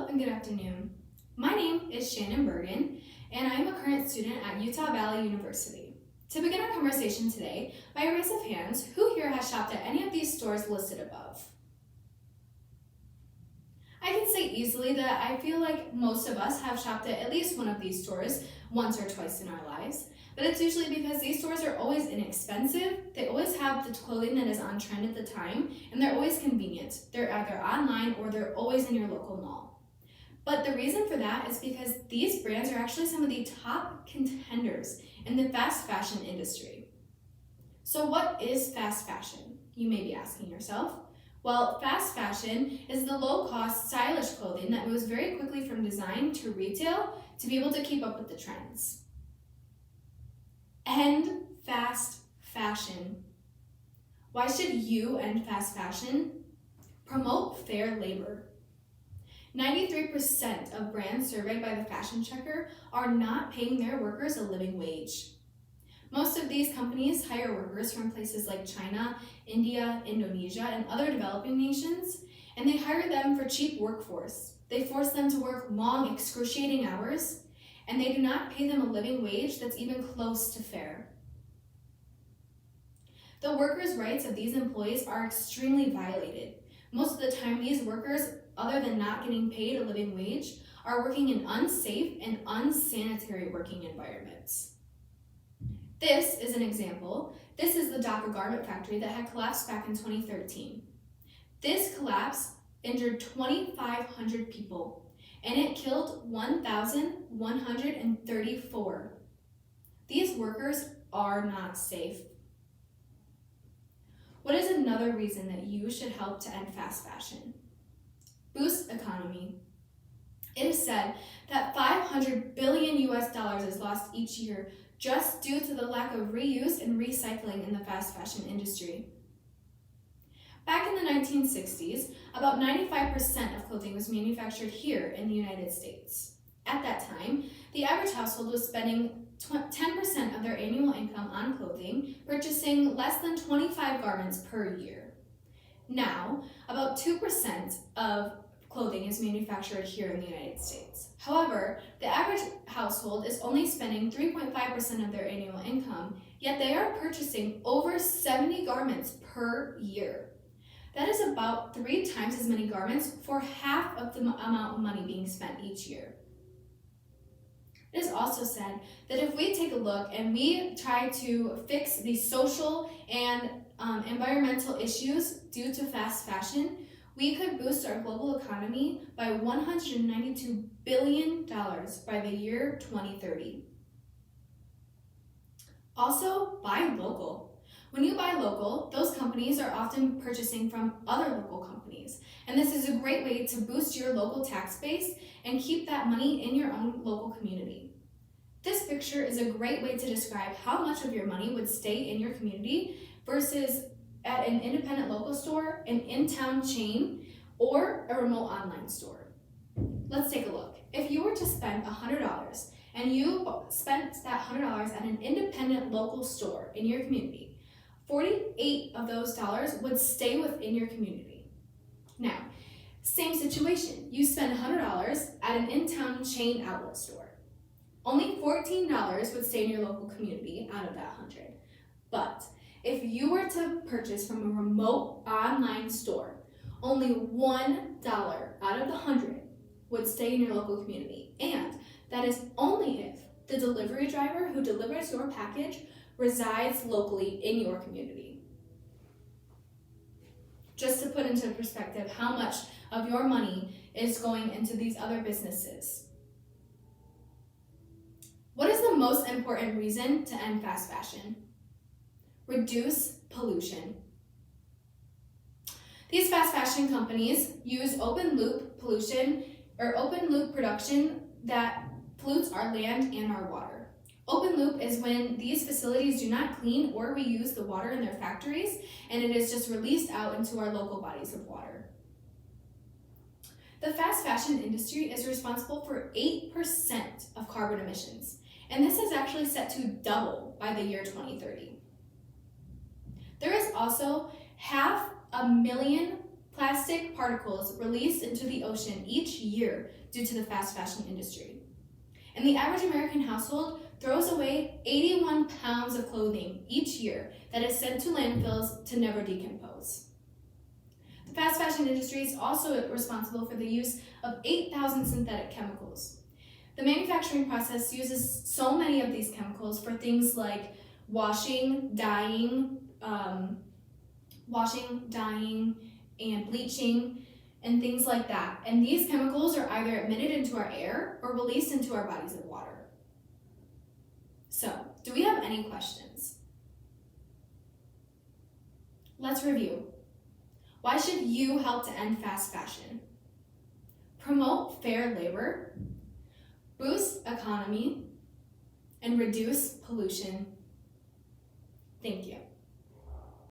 Hello and good afternoon. My name is Shannon Bergen, and I am a current student at Utah Valley University. To begin our conversation today, by a raise of hands, who here has shopped at any of these stores listed above? I can say easily that I feel like most of us have shopped at least one of these stores once or twice in our lives, but it's usually because these stores are always inexpensive, they always have the clothing that is on trend at the time, and they're always convenient. They're either online or they're always in your local mall. But the reason for that is because these brands are actually some of the top contenders in the fast fashion industry. So what is fast fashion? You may be asking yourself. Well, fast fashion is the low-cost, stylish clothing that moves very quickly from design to retail to be able to keep up with the trends. End fast fashion. Why should you end fast fashion? Promote fair labor. 93% of brands surveyed by the Fashion Checker are not paying their workers a living wage. Most of these companies hire workers from places like China, India, Indonesia, and other developing nations, and they hire them for cheap workforce. They force them to work long, excruciating hours, and they do not pay them a living wage that's even close to fair. The workers' rights of these employees are extremely violated. Most of the time, these workers, other than not getting paid a living wage, are working in unsafe and unsanitary working environments. This is an example. This is the Dhaka garment factory that had collapsed back in 2013. This collapse injured 2,500 people, and it killed 1,134. These workers are not safe. What is another reason that you should help to end fast fashion? Boost economy. It is said that $500 billion is lost each year just due to the lack of reuse and recycling in the fast fashion industry. Back in the 1960s, about 95% of clothing was manufactured here in the United States. At that time, the average household was spending 10% of their annual income on clothing, purchasing less than 25 garments per year. Now, about 2% of clothing is manufactured here in the United States. However, the average household is only spending 3.5% of their annual income, yet they are purchasing over 70 garments per year. That is about 3 times as many garments for half of the amount of money being spent each year. It is also said that if we take a look and we try to fix the social and environmental issues due to fast fashion, we could boost our global economy by $192 billion by the year 2030. Also, buy local. When you buy local, those companies are often purchasing from other local companies. And this is a great way to boost your local tax base and keep that money in your own local community. This picture is a great way to describe how much of your money would stay in your community versus at an independent local store, an in-town chain, or a remote online store. Let's take a look. If you were to spend $100 and you spent that $100 at an independent local store in your community, 48 of those dollars would stay within your community. Now, same situation. You spend $100 at an in-town chain outlet store. Only $14 would stay in your local community out of that 100. But if you were to purchase from a remote online store, only $1 out of the 100 would stay in your local community. And that is only if the delivery driver who delivers your package resides locally in your community. Just to put into perspective how much of your money is going into these other businesses. What is the most important reason to end fast fashion? Reduce pollution. These fast fashion companies use open loop pollution or open loop production that pollutes our land and our water. Open loop is when these facilities do not clean or reuse the water in their factories, and it is just released out into our local bodies of water. The fast fashion industry is responsible for 8% of carbon emissions, and this is actually set to double by the year 2030. There is also 500,000 plastic particles released into the ocean each year due to the fast fashion industry. And the average American household throws away 81 pounds of clothing each year that is sent to landfills to never decompose. The fast fashion industry is also responsible for the use of 8,000 synthetic chemicals. The manufacturing process uses so many of these chemicals for things like washing, dyeing, and bleaching, and things like that. And these chemicals are either emitted into our air or released into our bodies of water. So, do we have any questions? Let's review. Why should you help to end fast fashion? Promote fair labor, boost economy, and reduce pollution. Thank you.